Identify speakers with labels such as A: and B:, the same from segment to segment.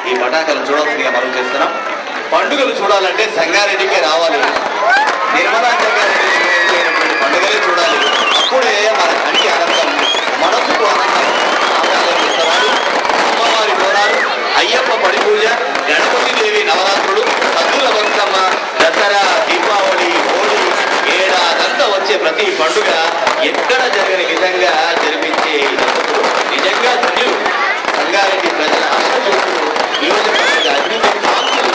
A: ఈ పటాకులు చూడాల్సిందిగా మనం చేస్తున్నాం. పండుగలు చూడాలంటే సంగారెడ్డికే రావాలి, నిర్మలా సంగారెడ్డి నిర్వహించేటువంటి పండుగలే చూడాలి. అప్పుడే మన కంటి ఆనందం, మనసుకు ఆనందం. ఉత్సవాలు, అమ్మవారి బోనాలు, అయ్యప్ప పడి పూజ, గణపతి దేవి నవరాత్రులు, సద్దుల బతుకమ్మ, దసరా, దీపావళి, హోళీ, ఏడాదంతా వచ్చే ప్రతి పండుగ ఎక్కడ జరగని విధంగా జరిపించే దంపతులు నిజంగా ధన్యులు. సంగారెడ్డి ప్రజల ఆశజ్యోతులు, నియోజకవర్గ అభివృద్ధి కాంతులు,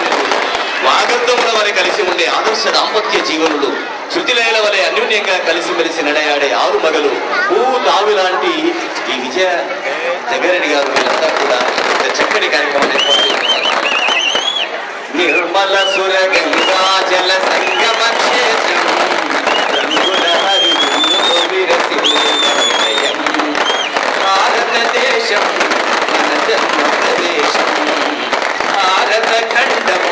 A: వాగర్ధముల వలె కలిసి ఉండే ఆదర్శ దాంపత్య జీవనులు, శృతిలయల వలె అన్యూన్యంగా కలిసిమెలిసి నడయాడే ఆరు మగలు, తావి లాంటి ఈ విజయ జగ్గారెడ్డి గారు వీళ్ళంతా కూడా చక్కటి కార్యక్రమం నిర్మల సుర గంగా జల సంగమ క్షేత్రం భారతదేశం మన జన్మ ప్రదేశం, భారత ఖండం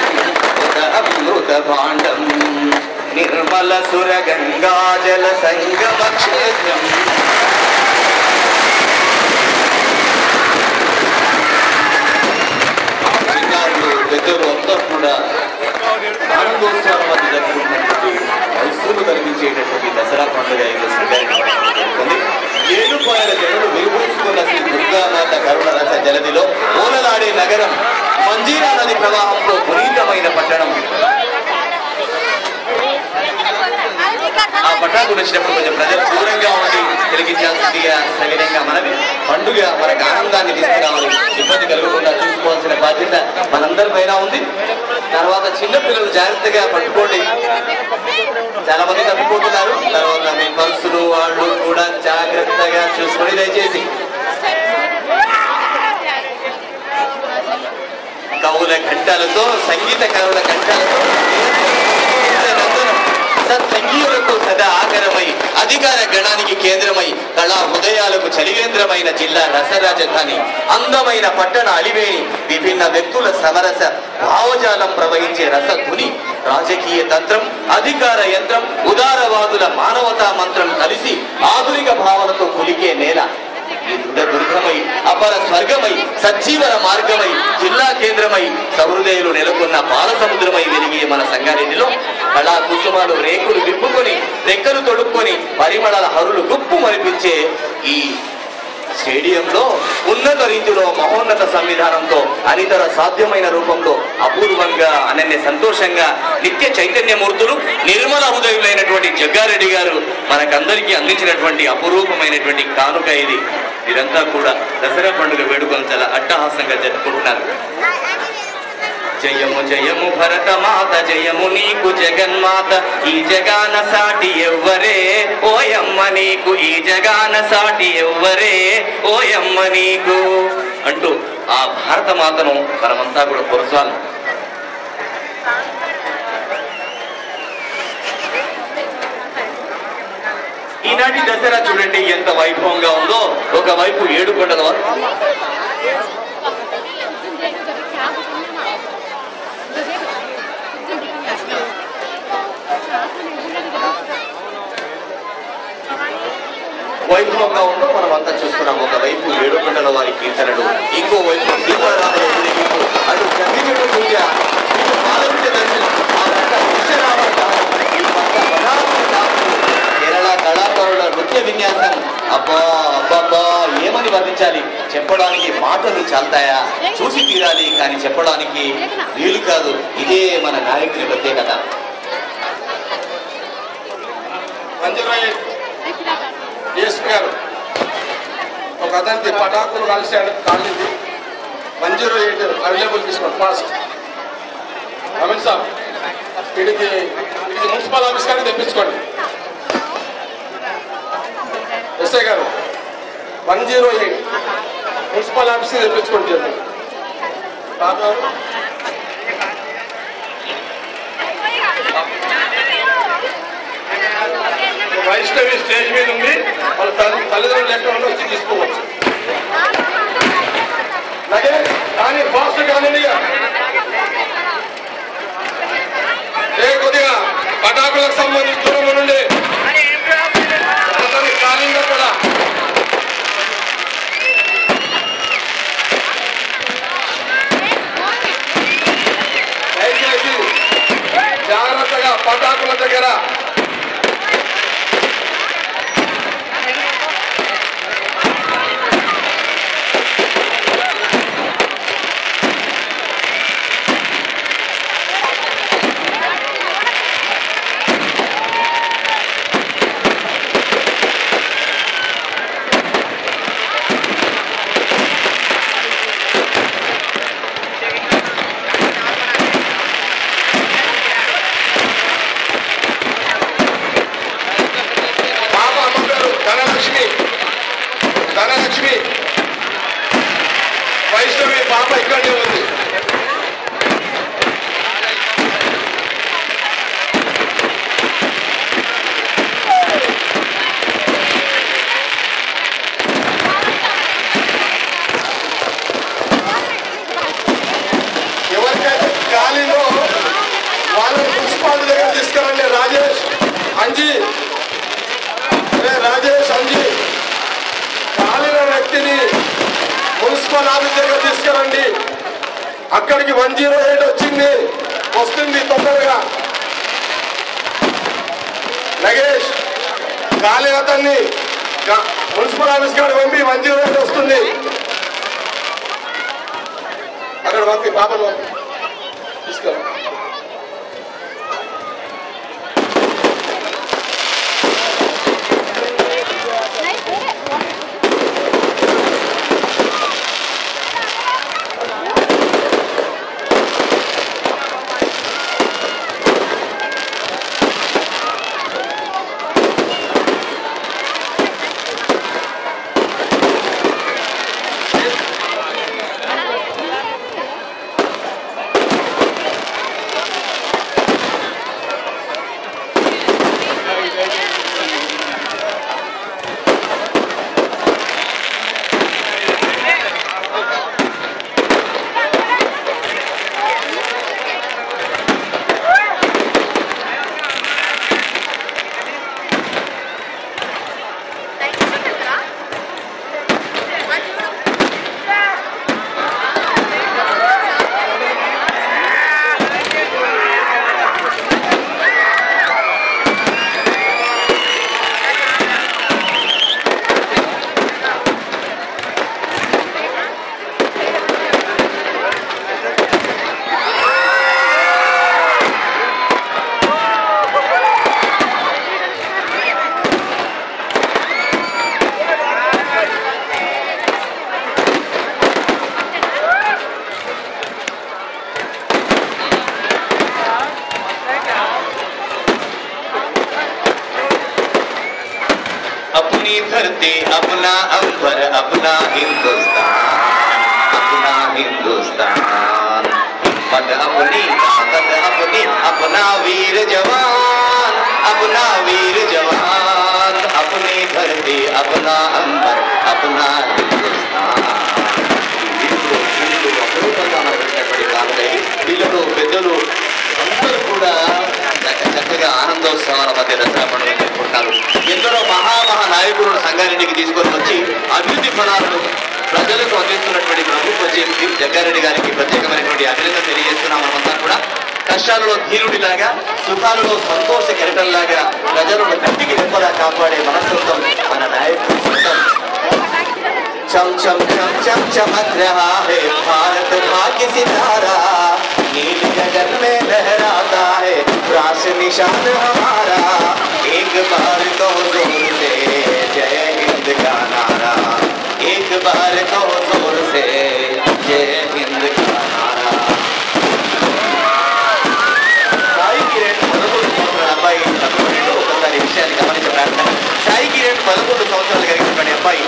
A: అమృత భాండం, నిర్మల సుర గంగా జల సంగమ క్షేత్రం. చిన్నారులు పెద్దలు అంతా కూడా ఆనందోత్సవాల మధ్య జరుపుకున్నటువంటి వయస్సులు కనిపించేటటువంటి దసరా పండుగ జరుగుతుంది. ఏడుపాయల జనులు వెలుగుసుకున్న శ్రీ దుర్గామాత కరుణ రస జలదిలో ఓలలాడే నగరం, మంజీరా నది ప్రవాహంలో పునీతమైన పట్టణం. ఆ పటాకులు వచ్చినప్పుడు కొంచెం ప్రజలు దూరంగా ఉండి వెలిగించాల్సిందిగా సవినంగా మనవి. పండుగ మనకు ఆనందాన్ని తీసుకురావాలి, ఇబ్బంది కలగకుండా చూసుకోవాల్సిన బాధ్యత మనందరి పైన ఉంది. తర్వాత చిన్నపిల్లలు జాగ్రత్తగా పట్టుకోండి, చాలా మంది తప్పిపోతున్నారు. తర్వాత మీ పర్సులు వాళ్ళు కూడా జాగ్రత్తగా చూసుకొని దయచేసి. కవుల ఘంటాలతో, సంగీత కవుల ఘంటాలతో, సంగీతులకు సదా ఆకరమై, అధికార గణానికి కేంద్రమై, కళా హృదయాలకు చలివేంద్రమైన జిల్లా రసరాజధాని, అందమైన పట్టణ అలివేణి, విభిన్న వ్యక్తుల సమరస భావజాలం ప్రవహించే రసధుని, రాజకీయ తంత్రం, అధికార యంత్రం, ఉదారవాదుల మానవతా మంత్రం కలిసి ఆధునిక భావనతో కులికే నేల. ఈ దుర్గమై, అపర స్వర్గమై, సజ్జీవన మార్గమై, జిల్లా కేంద్రమై, సహృదయులు నెలకొన్న పాల సముద్రమై వెలిగే మన సంగారెడ్డిలో కళా కుసుమాలు రేకులు విప్పుకొని, రెక్కలు తొడుక్కొని, పరిమళాల హరులు గుప్పు మరిపించే ఈ స్టేడియంలో ఉన్నత రీతిలో మహోన్నత సంవిధానంతో అనితర సాధ్యమైన రూపంలో అపూర్వంగా, అనన్య సంతోషంగా నిత్య చైతన్యమూర్తులు, నిర్మల హృదయులైనటువంటి జగ్గారెడ్డి గారు మనకందరికీ అందించినటువంటి అపురూపమైనటువంటి కానుక ఇది. ఇదంతా కూడా దసరా పండుగ వేడుకలు చాలా అట్టహాసంగా జరుపుకుంటున్నారు. జయము జయము భరత మాత, జయము నీకు జగన్మాత, ఈ జగాన సాటి ఎవ్వరే ఓయమ్మ నీకు, ఈ జగాన సాటి ఎవ్వరే ఓయమ్మ నీకు అంటూ ఆ భారత మాతను మనమంతా కూడా కొరసాలి. ఈనాటి దసరా చూడండి ఎంత వైభవంగా ఉందో. ఒకవైపు ఏడుకొండల వారు, వైభవంగా ఉందో మనం అంతా చూస్తున్నాం. ఒకవైపు ఏడుకొండల వారి కీర్తనలు, ఇంకోవైపు సీతారాముల ఊరేగింపు, అటు చంద్రుడు పూజ, ఇటు పాలవించ దర్శనం, కేరళ కళాకారుల నృత్య విన్యాసం. అబ్బా అబ్బబ్బా ఏమని వర్ణించాలి, చెప్పడానికి మాటలు చాలుతాయా? చూసి తీరాలి, కానీ చెప్పడానికి వీలు కాదు. ఇదే మన నాయకుని ప్రత్యేకత.
B: గారు ఒక అతనికి పటాకులు కాల్చాడు, కాలింది. 108 అవైలబుల్ తీసుకోండి ఫాస్ట్. అమిత్ సాబ్ వీడికి మున్సిపల్ ఆఫీస్ కానీ తెప్పించుకోండి. ఎస్ఐ గారు 108 మున్సిపల్ ఆఫీస్ తెప్పించుకోండి. చెప్పండి వైష్ణవి స్టేజ్ మీద ఉంది, వాళ్ళ తల్లిదండ్రులు ఎక్కడ ఉంటే వచ్చి తీసుకోవచ్చు. అలాగే కానీ ఫాస్ట్ కానివ్వండి. కొద్దిగా పటాకులకు సంబంధించి దూరం నుండి కాలింగ్ కూడా పటాకుల దగ్గర ధనలక్ష్మి వైష్ణవి పాప ఇక్కడే ఉంది. ఎవరికైతే గాలిలో వాళ్ళని మున్సిపాలిటీ దగ్గర తీసుకురండి. రాజేష్ అంజీ, రాజేష్ అంజీ కాలిన వ్యక్తిని మున్సిపల్ ఆఫీస్ దగ్గర తీసుకురండి. అక్కడికి 108 వచ్చింది, వస్తుంది తొందరగా. నగేష్ కాలిన అతన్ని మున్సిపల్ ఆఫీస్ కాడ పంపి 108 వస్తుంది. అక్కడ పంపి పాపను తీసుకురా.
A: अपनी धरती अपना अंबर अपना हिंदुस्तान पद अपनी ताकत अपनी अपना वीर जवान अपनी धरती अपना अंबर अपना हिंदुस्तान పిల్లలు పెద్దలు అందరూ కూడా చక్కగా ఆనందోత్సవాల మధ్య దసరా పండుగ జరుపుకుంటారు. ఎందరో మహా నాయకులను సంగారెడ్డికి తీసుకొని వచ్చి అభివృద్ధి ఫలాలను ప్రజలకు అందిస్తున్నటువంటి ప్రభుత్వ చీఫ్ జగ్గారెడ్డి గారికి ప్రత్యేకమైనటువంటి అభినందన తెలియజేస్తున్నాం. మనమంతా కూడా కష్టాలలో ధీరుడిలాగా, సుఖాలలో సంతోష కెరటంలాగా ప్రజలను కంటికి రెప్పలా కాపాడే మనస్తత్వం మన నాయకుడు. चम चम चम चम चमक रहा है भारत भाग्य सितारा, नील गगन में लहराता है राष्ट्र निशान हमारा, एक बार तो जोर से जय हिंद का नारा, एक बार तो जोर से जय हिंद का नारा. సాయి కిరణ్ 11 సంవత్సరాల అబ్బాయి తప్పకుండా ఒకసారి విషయాన్ని గమనించే ప్రార్థన. సాయి కిరణ్ 11 సంవత్సరాలు కలిగినటువంటి అబ్బాయి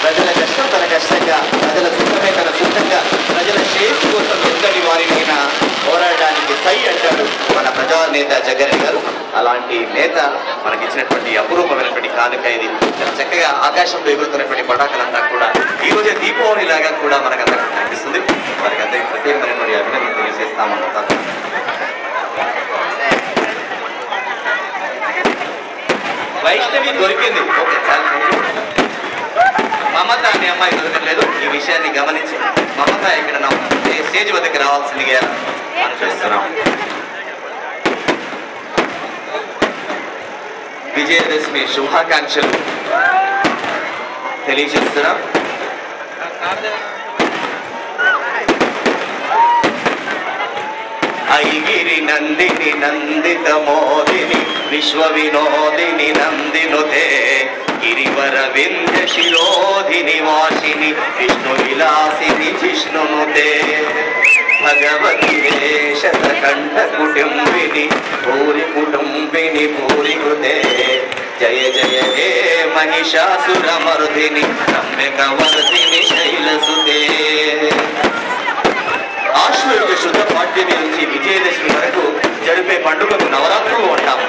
A: ప్రజల కష్టం తన కష్టంగా, ప్రజల సుఖమే తన సుఖంగా, ప్రజల శ్రేయస్సు కోసం ఎంతటి వారినైనా పోరాడడానికి సై అంటాడు మన ప్రజానేత జగ్గారెడ్డి గారు. అలాంటి నేత మనకిచ్చినటువంటి అపురూపమైనటువంటి కానుక ఇది. చక్కగా ఆకాశంలో ఎగురుతున్నటువంటి పటాకులంతా కూడా ఈ రోజే దీపావళి లాగా కూడా మనకందరికీ కనిపిస్తుంది. వారికి అందరికీ ప్రత్యేకమైనటువంటి అభినందనలు తెలియజేస్తామంతా. వైష్ణవి దొరికింది. ఓకే, మమత అనే అమ్మాయి దొరకట్లేదు. ఈ విషయాన్ని గమనించి మమత ఇక్కడ స్టేజ్ వద్దకు రావాల్సిందిగా మనం చూస్తున్నాం. విజయదశమి శుభాకాంక్షలు తెలియజేస్తున్నాం. ఐగిరి నందిని నందిత మోదిని విశ్వ వినోదిని నందినుతే గిరివర వింధ్య శిరోధిని వాసిని విష్ణు విలాసిని జిష్ణునుతే భగవతి వేషత కంఠ కుటుంబిని భూరి కుటుంబిని భూరి కృతే జయ జయ హే మహిషాసుర మర్దిని రమ్యక వర్ధిని శైలసుతే. ఆశ్వయుజ శుద్ధ పాడ్యమి నుంచి విజయదశమి వరకు జరిపే పండుగకు నవరాత్రులు అంటాము.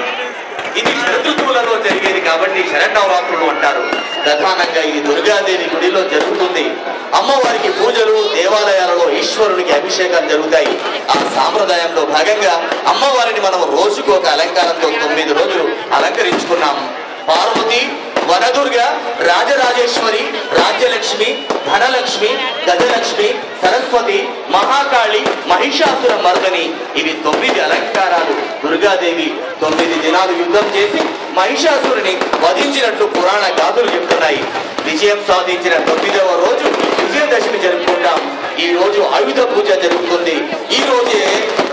A: ఇది శరదృతువులలో జరిగేది కాబట్టి శరన్నవరాత్రులు అంటారు. ప్రధానంగా ఇది దుర్గాదేవి గుడిలో జరుగుతుంది. అమ్మవారికి పూజలు, దేవాలయాలలో ఈశ్వరునికి అభిషేకాలు జరుగుతాయి. ఆ సాంప్రదాయంలో భాగంగా అమ్మవారిని మనం రోజుకు ఒక అలంకారంతో 9 రోజులు అలంకరించుకున్నాం. పార్వతి, వనదుర్గ, రాజరాజేశ్వరి, రాజ్యలక్ష్మి, ధనలక్ష్మి, గజలక్ష్మి, సరస్వతి, మహాకాళి, మహిషాసుర మర్దని ఇవి 9 అలంకారాలు. దుర్గాదేవి 9 దినాలు యుద్ధం చేసి మహిషాసురుని వధించినట్లు పురాణ గాథలు చెప్తున్నాయి. విజయం సాధించిన 9వ రోజు విజయదశమి జరుపుకుంటాం. ఈ రోజు ఆయుధ పూజ జరుగుతుంది. ఈ రోజే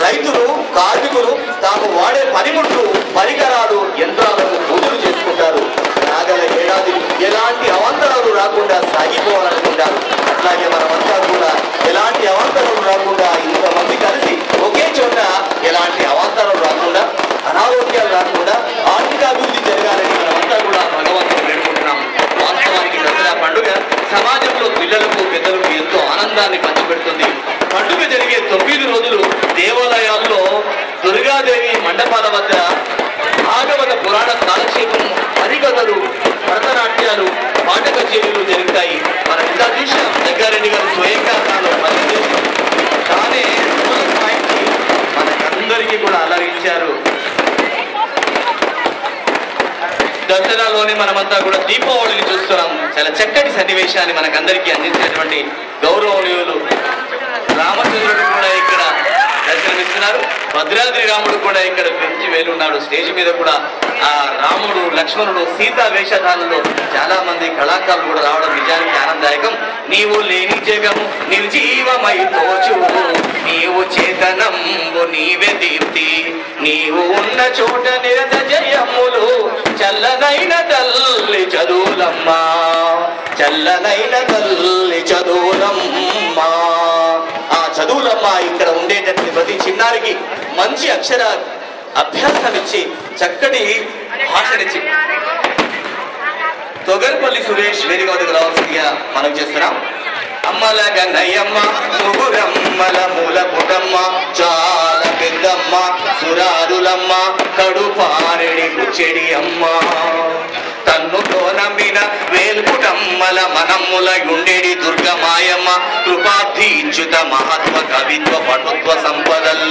A: రైతులు, కార్మికులు తాము వాడే పనిముట్లు, పరికరాలు, యంత్రాలకు పూజలు చేసుకుంటారు. రాగల ఏడాది ఎలాంటి అవాంతరాలు రాకుండా సాగిపోవాలనుకుంటారు. అట్లాగే మనమంతా కూడా ఎలాంటి అవాంతరాలు రాకుండా ఇంతమంది కలిసి ఒకే చోట ఎలాంటి అవాంతరాలు రాకుండా, అనారోగ్యాలు రాకుండా ఆర్థికాభివృద్ధి జరగాలని మనమంతా కూడా భగవంతుని వేడుకుంటున్నాం. వాస్తవానికి దసరా పండుగ సమాజంలో పిల్లలకు, పెద్దలకు ఎంతో ఆనందాన్ని పంచిపెడుతుంది. పండుగ జరిగే 9 రోజులు దేవాలయాల్లో దుర్గాదేవి మండపాల వద్ద భాగవత పురాణ కాలక్షేపం, హరికథలు, భరతనాట్యాలు, పాట కచేరీలు జరుగుతాయి. మనం ఇంత చూసాం. జగ్గారెడ్డి గారు స్వయంగా తానే మనకందరికీ కూడా అలరించారు. దసరాలోనే మనమంతా కూడా దీపావళిని చూస్తున్నాం. చాలా చక్కటి సన్నివేశాన్ని మనకందరికీ అందించేటువంటి గౌరవనీయులు రామచంద్రుడు కూడా ఇక్కడ దర్శనమిస్తున్నారు. భద్రాద్రి రాముడు కూడా ఇక్కడ పెంచి వేలున్నాడు. స్టేజ్ మీద కూడా ఆ రాముడు, లక్ష్మణుడు, సీతా వేషధారణలో చాలా మంది కళాకారులు కూడా రావడం నిజానికి ఆనందదాయకం. నీవు లేని జగము నిర్జీవమై తోచు, నీవు చేతనంబు నీవే దీప్తి, నీవు ఉన్న చోట నిరత జయములు, చల్లనైన తల్లి చదువులమ్మ, చల్లనైన తల్లి చదువులమ్మ. ఆ చదువులమ్మ ఇక్కడ ఉండేటటువంటి ప్రతి చిన్నారికి మంచి అక్షర అభ్యాసం ఇచ్చి చక్కటి భాషనిచ్చి తొగర్పల్లి సురేష్ వేదిక రావాల్సిందిగా మనం చేస్తున్నాం. అమ్మల గన్నయ్యమ్మ, ముగురమ్మల మూల పుటమ్మ, చాలా పెద్దమ్మ, సురారులమ్మ, కడుపారెడి కుచెడి అమ్మ, తన్నుతో నమ్మిన వేల్పుటమ్మల మనమ్ముల గుండెడి దుర్గమాయమ్మ, కృపాబ్ధి ఇచ్చుత మహత్వ కవిత్వ పటుత్వ సంపదల్.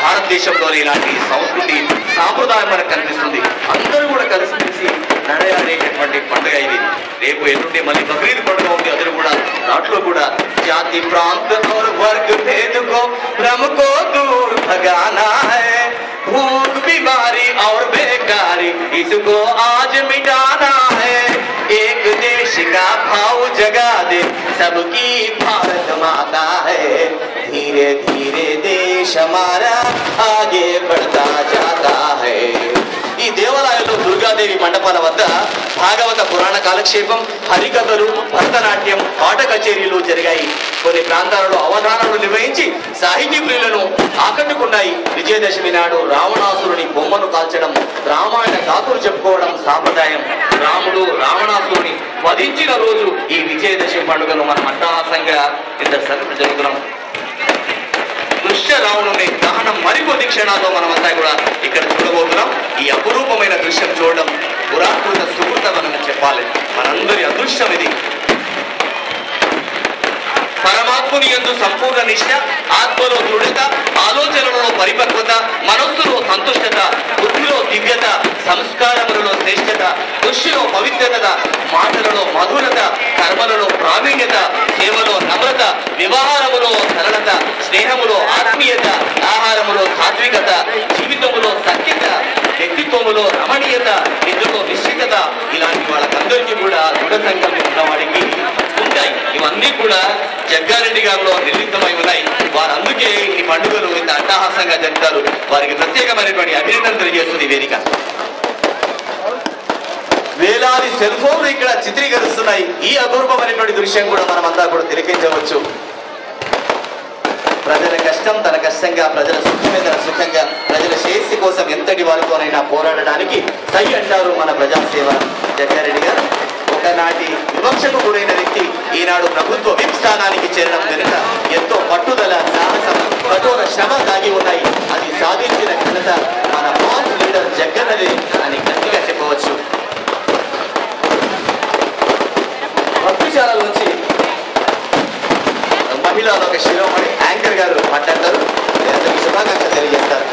A: భారతదేశంలోని ఇలాంటి సంస్కృతి, సాంప్రదాయం మనకు కనిపిస్తుంది. అందరూ కూడా కలిసి నడయాడేటటువంటి పండుగ ఇది. రేపు ఎల్లుండి మళ్ళీ బక్రీద్ పండుగ ఉంది. అందరూ కూడా దాంట్లో కూడా జాతి ప్రాంత और वर्ग भेद को भ्रम को दूर भगाना है, भूख बीमारी और बेकारी इसको आज मिटाना है, एक देश का भाव जगा दे सबकी भारत माता है, धीरे धीरे देश हमारा आगे बढ़ता जाता है. ఈ దేవాలయంలో దుర్గాదేవి మండపాల వద్ద భాగవత పురాణ కాలక్షేపం, హరికథలు, భరతనాట్యం, పాట కచేరీలు జరిగాయి. కొన్ని ప్రాంతాలలో అవధానాలు నిర్వహించి సాహితీ ప్రియులను ఆకట్టుకున్నాయి. విజయదశమి నాడు రావణాసురుని బొమ్మను కాల్చడం, రామాయణ గాథలు చెప్పుకోవడం సాంప్రదాయం. రాముడు రావణాసురుని వధించిన రోజు ఈ విజయదశమి పండుగను మనం అట్టహాసంగా ఇంత జరుగుతున్నాం. దృశ్య రావణుని దహనం మరికొద్ది క్షణాల్లో మనమంతా కూడా ఇక్కడ చూడబోతున్నాం. ఈ అపురూపమైన దృశ్యం చూడడం పురాకృత సుకృతమని చెప్పాలి. మనందరి అదృష్టం ఇది. పరమాత్ముని యందు సంపూర్ణ నిష్ఠ, ఆత్మలో దృఢత, ఆలోచనలలో పరిపక్వత, మనస్సులో సంతుష్టత, బుద్ధిలో దివ్యత, సంస్కారములలో శ్రేష్టత, దృష్టిలో పవిత్రత, మాటలలో మధురత, కర్మలలో ప్రావీణ్యత, సేవలో నమ్రత, వ్యవహారములో సరళత, స్నేహములో ఆత్మీయత, ఆహారములో సాత్వికత, జీవితములో సత్యత, వ్యక్తిత్వ వ్యక్తిత్వములో రమణీయత, నిజంలో నిశ్చితత, ఇలాంటి వాళ్ళకందరికీ కూడా దృఢ సంకల్పం ఉన్న వాడికి ఉంటాయి. ఇవన్నీ కూడా జగ్గారెడ్డి గారిలో నిర్మితమై ఉన్నాయి. వారు అందుకే ఈ పండుగలు ఇంత అట్టహాసంగా జరుపుతారు. వారికి ప్రత్యేకమైనటువంటి అభినందనలు తెలియజేస్తుంది వేదిక. వేలాది సెల్ ఫోన్లు ఇక్కడ చిత్రీకరిస్తున్నాయి. ఈ అపూర్వమైనటువంటి దృశ్యం కూడా మనమంతా కూడా తిలకించవచ్చు. ప్రజల కష్టం తన కష్టంగా, ప్రజల సుఖమే తన సుఖంగా, ప్రజల శ్రేయస్సు కోసం ఎంతటి వారితోనైనా పోరాడడానికి సై అంటారు మన ప్రజాసేవ జగ్గారెడ్డి గారు. ఒకనాటి వివక్షకు గురైన వ్యక్తి ఈనాడు ప్రభుత్వ విప్ స్థానానికి చేరడం వెనుక ఎంతో పట్టుదల, సాహసం, కఠోర శ్రమ దాగి ఉన్నాయి. అది సాధించిన ఘనత మన మాస్ లీడర్ జగ్గన్నదే అని గట్టిగా చెప్పవచ్చు. భక్తిశాల నుంచి మహిళల ఒక శిరోమణి యాంకర్ గారు మాట్లాడతారు. అందరికీ శుభాకాంక్షలు తెలియజేస్తారు.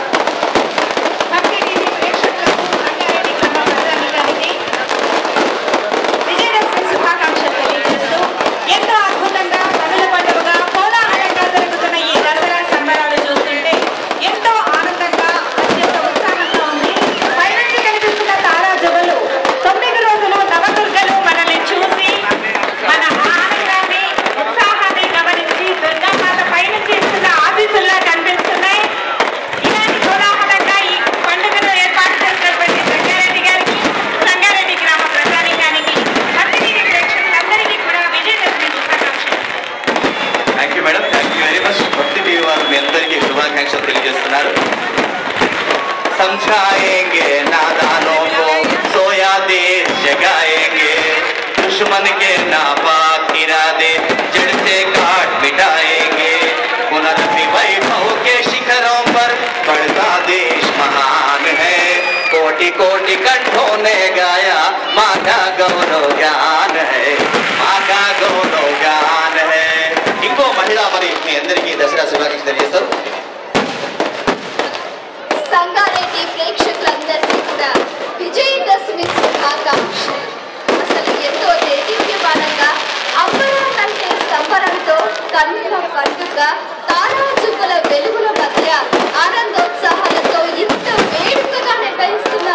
C: ఎంతో అద్భుతంగా కనుల పండుగగా కోలాహలంగా జరుగుతున్న ఈ దసరా సంబరాలు చూస్తుంటే ఎంతో ఆనందంగా, అత్యంత ఉత్సాహంగా ఉంది. పైనుంచి కనిపిస్తున్న తారా జుబలు 9 రోజులు నవదుర్గలు మనల్ని చూసి మన ఆనందాన్ని, ఉత్సాహాన్ని గమనించి దుర్గామాత పైనుంచి ఇస్తున్న ఆశీస్సుల్లా కనిపిస్తున్నాయి. ఇలాంటి కోలాహలంగా ఈ పండుగను ఏర్పాటు చేసినటువంటి జగ్గారెడ్డి గారికి, సంగారెడ్డి గ్రామ ప్రజానీకానికి, భక్తిగిరి ప్రేక్షకులందరికీ కూడా విజయదశమి శుభాకాంక్షలు.
A: Thank you madam, thank you very much. భక్తి టీవీ వారు మీ అందరికీ శుభాకాంక్షలు తెలియజేస్తున్నారు. समझाएंगे नादानों को, सोया देश जगाएंगे, दुश्मन के नापाक इरादे जड़ से काट मिटाएंगे, पुनर्भी वैभव के शिखरों पर बढ़ता देश महान है, कोटि कोटि कंठों ने गाया माँ का गौरव ज्ञान है, माँ का गौरव ज्ञान है. ఇంకో మహిళ మరి మీ అందరికీ దసరా శుభాకాంక్షలు తెలియజేస్తారు.
D: సంగారెడ్డి ప్రేక్షకులందరికీ కూడా విజయదశమి శుభాకాంక్షలు. అసలు ఎంతో దేదీప్యమానంగా, అంబరానంటే సంబరంతో, కన్నుల పండుగ, తారాజువ్వల వెలుగుల మధ్య ఆనందోత్సాహాలతో ఇంత వేడుకగా నిర్వహిస్తున్న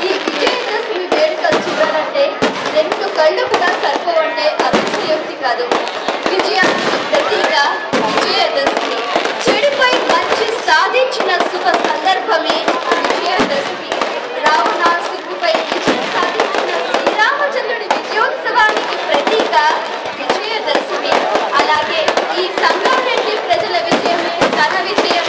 D: ఈ విజయదశమి వేడుకలు చూడాలంటే 2 కళ్ళు కూడా సరిపోవంటే అతిశయోక్తి కాదు. విజయానికి ప్రతీక విజయదశమి. చెడుపై మంచి సాధించిన శుభ సందర్భమే విజయదశమి. రావణాసురుడిపై విజయం సాధించిన శ్రీరామచంద్రుడి విజయోత్సవానికి ప్రతీక విజయదశమి. అలాగే ఈ సంగారెడ్డి ప్రజల విజయమే తన విజయం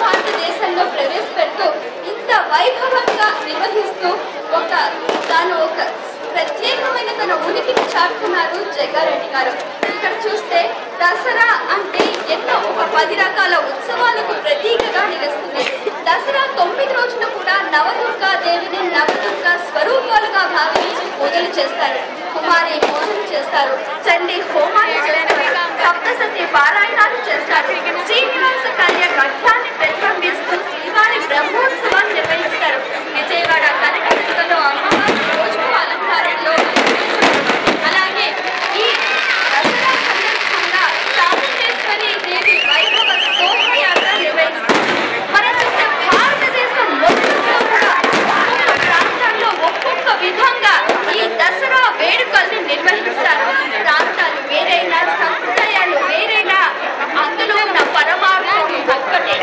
D: భారతదేశంలో ప్రవేశపెడుతూ ఇంత వైభవంగా నిర్వహిస్తూ తాను ఒక ప్రత్యేకమైన తన ఉనికిని చాటుకున్నారు జగ్గారెడ్డి గారు. ఇక్కడ చూస్తే దసరా అంటే ఎన్నో ఒక 10 రకాల ఉత్సవాలకు ప్రతీకగా నిలుస్తుంది. దసరా 9 రోజులు కూడా నవదుర్గా దేవిని నవదుర్గా స్వరూపాలుగా భావించి పూజలు చేస్తారు, కుమారి పూజలు చేస్తారు, చండీ హోమాలు చేస్తారు, సప్తసతి పారాయణాలు చేస్తారు, శ్రీనివాస కళ్య ఘట్టాన్ని ప్రతిబింబిస్తూ శ్రీవారి బ్రహ్మోత్సవాలు నిర్వహిస్తారు. విజయవాడ కనకదుర్గలో అమ్మవారి రోజు అలంకారంలో అలాగే ఈ దసరా సందర్భంగా చాముండేశ్వరి దేవి వైభవ శోభయాత్ర నిర్వహిస్తారు. మన చూస్తే భారతదేశం మొత్తంలో కూడా ఒక్కొక్క ప్రాంతాల్లో ఒక్కొక్క విధంగా ఈ దసరా వేడుకల్ని నిర్వహిస్తారు. ప్రాంతాలు వేరైనా సంప్రదాయాలు వేరైనా అందులో ఉన్న పరమార్థం ఒక్కటే,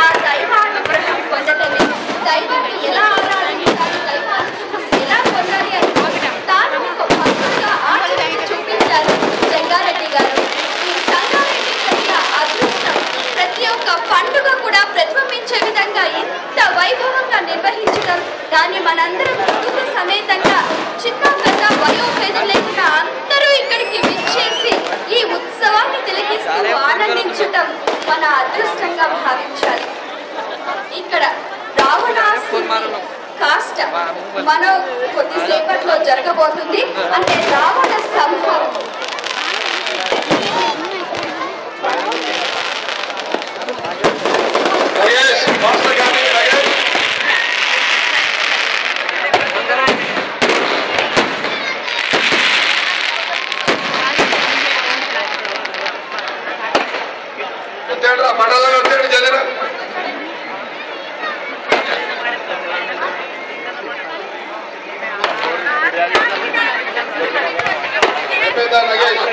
D: ఆ దైవానుగ్రహం పొందటమే. దైవాన్ని ఎలా ఆరాధించాలి, దైవానుగ్రహం ఎలా పొందాలి అని తాను ఒక భక్తుడుగా ఆచరించి చూపించారు జగ్గారెడ్డి గారు. ఈ సంగారెడ్డి ప్రజల అదృష్టం ప్రతి ఒక్క పండుగ కూడా ప్రతిబింబించే విధంగా ఇంత వైభవంగా నిర్వహించడం, దాన్ని మనందరం కుటుంబ సమేతంగా చిన్న పెద్ద వయోభేదం లేకుండా అందరూ ఇక్కడికి విచ్చేసి ఈ ఉత్సవాన్ని తిలకిస్తూ ఆనందించటం మన అదృష్టంగా భావించాలి. ఇక్కడ రావణాసురుడి కాష్ట మనం కొద్దిసేపట్లో జరగబోతుంది. అంటే రావణ సంహారం.
B: మండలంలో వచ్చాడు జగన్ నగేష్